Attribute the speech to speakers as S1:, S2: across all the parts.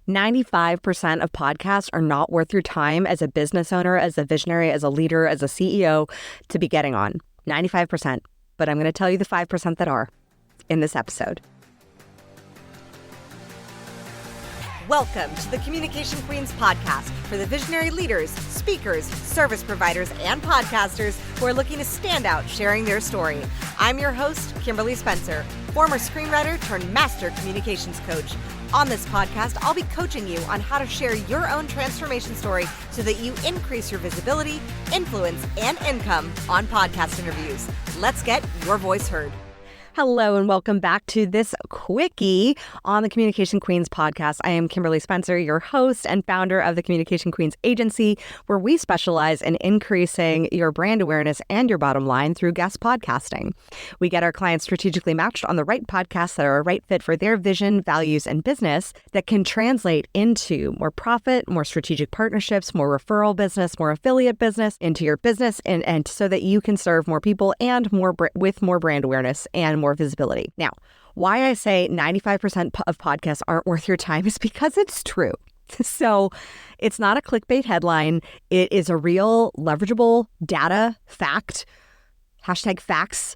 S1: 95% of podcasts are not worth your time as a business owner, as a visionary, as a leader, as a CEO to be getting on. 95%. But I'm going to tell you the 5% that are in this episode.
S2: Welcome to the Communication Queens podcast for the visionary leaders, speakers, service providers, and podcasters who are looking to stand out sharing their story. I'm your host, Kimberly Spencer, former screenwriter turned master communications coach. On this podcast, I'll be coaching you on how to share your own transformation story so that you increase your visibility, influence, and income on podcast interviews. Let's get your voice heard.
S1: Hello and welcome back to this quickie on the Communication Queens podcast. I am Kimberly Spencer, your host and founder of the Communication Queens agency, where we specialize in increasing your brand awareness and your bottom line through guest podcasting. We get our clients strategically matched on the right podcasts that are a right fit for their vision, values, and business that can translate into more profit, more strategic partnerships, more referral business, more affiliate business into your business, and so that you can serve more people and with more brand awareness and more visibility. Now, why I say 95% of podcasts aren't worth your time is because it's true. So it's not a clickbait headline. It is a real leverageable data fact, #facts,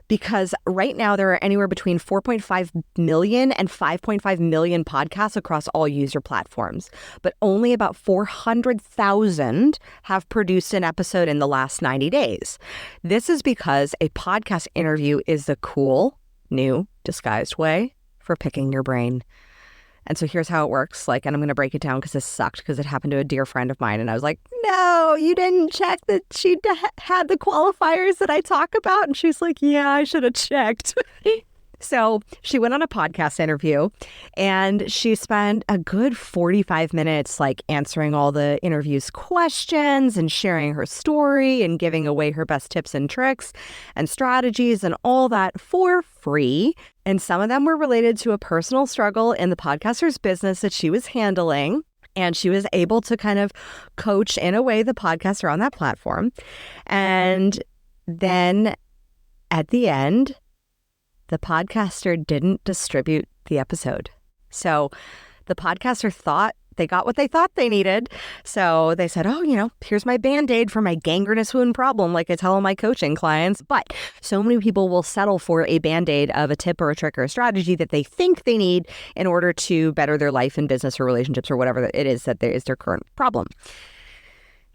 S1: because right now there are anywhere between 4.5 million and 5.5 million podcasts across all user platforms, but only about 400,000 have produced an episode in the last 90 days. This is because a podcast interview is the cool, new, disguised way for picking your brain. And so here's how it works. And I'm going to break it down because this sucked because it happened to a dear friend of mine. And I was like, no, you didn't check that she had the qualifiers that I talk about. And she's like, yeah, I should have checked. So she went on a podcast interview and she spent a good 45 minutes answering all the interview's questions and sharing her story and giving away her best tips and tricks and strategies and all that for free. And some of them were related to a personal struggle in the podcaster's business that she was handling. And she was able to kind of coach in a way the podcaster on that platform. And then at the end, the podcaster didn't distribute the episode. So the podcaster thought they got what they thought they needed. So they said, here's my Band-Aid for my gangrenous wound problem, like I tell all my coaching clients. But so many people will settle for a Band-Aid of a tip or a trick or a strategy that they think they need in order to better their life and business or relationships or whatever it is that is their current problem.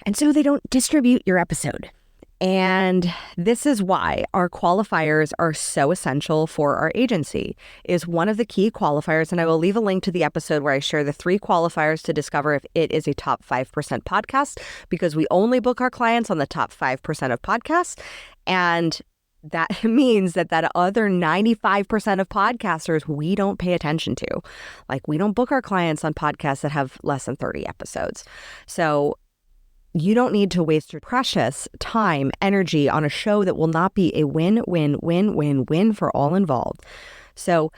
S1: And so they don't distribute your episode. And this is why our qualifiers are so essential for our agency, is one of the key qualifiers. And I will leave a link to the episode where I share the 3 qualifiers to discover if it is a top 5% podcast, because we only book our clients on the top 5% of podcasts. And that means that other 95% of podcasters we don't pay attention to. We don't book our clients on podcasts that have less than 30 episodes. So you don't need to waste your precious time, energy on a show that will not be a win-win-win-win-win for all involved. So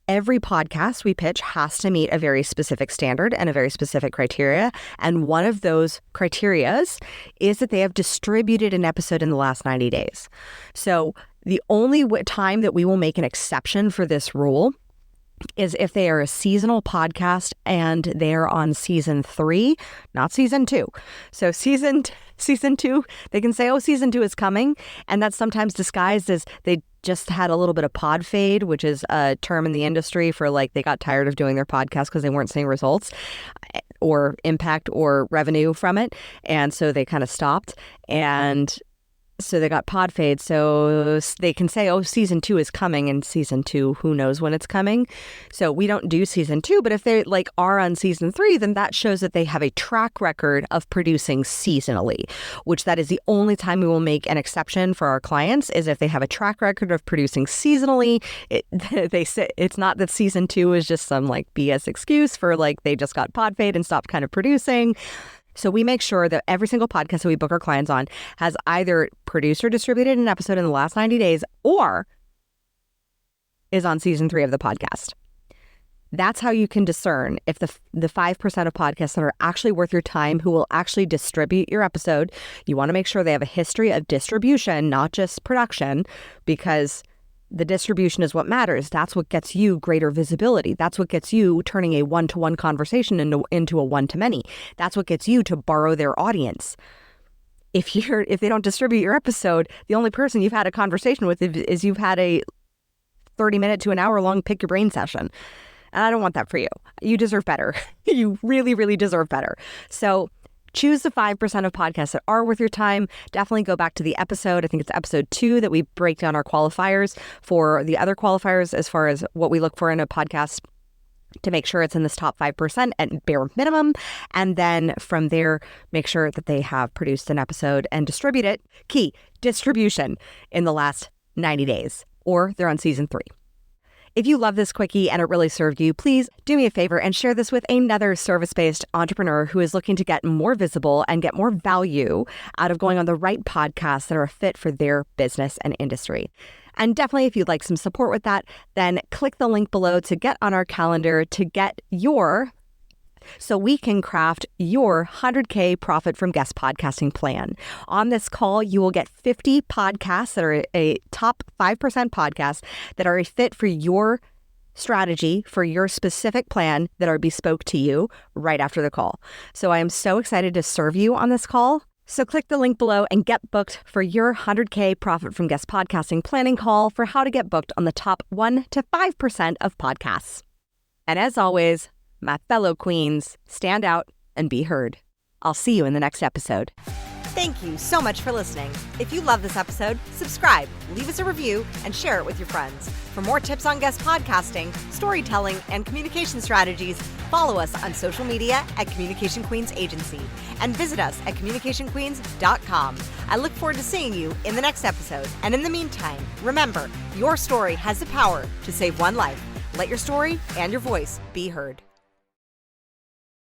S1: every podcast we pitch has to meet a very specific standard and a very specific criteria. And one of those criterias is that they have distributed an episode in the last 90 days. So the only time that we will make an exception for this rule is if they are a seasonal podcast and they're on season 3, not season 2. So season 2, they can say, season 2 is coming. And that's sometimes disguised as they just had a little bit of pod fade, which is a term in the industry for they got tired of doing their podcast because they weren't seeing results or impact or revenue from it. And so they kind of stopped. And so they got pod fade, so they can say, season 2 is coming, and season 2, who knows when it's coming. So we don't do season 2, but if they are on season 3, then that shows that they have a track record of producing seasonally, which that is the only time we will make an exception for our clients, is if they have a track record of producing seasonally. They say it's not that season 2 is just some BS excuse for they just got pod fade and stopped kind of producing. So we make sure that every single podcast that we book our clients on has either produced or distributed an episode in the last 90 days or is on season 3 of the podcast. That's how you can discern if the 5% of podcasts that are actually worth your time, who will actually distribute your episode. You want to make sure they have a history of distribution, not just production, because The distribution is what matters. That's what gets you greater visibility. That's what gets you turning a one-to-one conversation into a one-to-many. That's what gets you to borrow their audience. If they don't distribute your episode, the only person you've had a conversation with is you've had a 30-minute to an hour-long pick your brain session. And I don't want that for you. You deserve better. You really, really deserve better. So choose the 5% of podcasts that are worth your time. Definitely go back to the episode. I think it's episode 2 that we break down our qualifiers for the other qualifiers as far as what we look for in a podcast to make sure it's in this top 5% at bare minimum. And then from there, make sure that they have produced an episode and distribute it. Key, distribution in the last 90 days, or they're on season 3. If you love this quickie and it really served you, please do me a favor and share this with another service-based entrepreneur who is looking to get more visible and get more value out of going on the right podcasts that are a fit for their business and industry. And definitely, if you'd like some support with that, then click the link below to get on our calendar to get so we can craft your 100K profit from guest podcasting plan. On this call, you will get 50 podcasts that are a top 5% podcasts that are a fit for your strategy, for your specific plan that are bespoke to you right after the call. So I am so excited to serve you on this call. So click the link below and get booked for your 100K profit from guest podcasting planning call for how to get booked on the top 1 to 5% of podcasts. And as always, my fellow queens, stand out and be heard. I'll see you in the next episode.
S2: Thank you so much for listening. If you love this episode, subscribe, leave us a review, and share it with your friends. For more tips on guest podcasting, storytelling, and communication strategies, follow us on social media at Communication Queens Agency and visit us at communicationqueens.com. I look forward to seeing you in the next episode. And in the meantime, remember, your story has the power to save one life. Let your story and your voice be heard.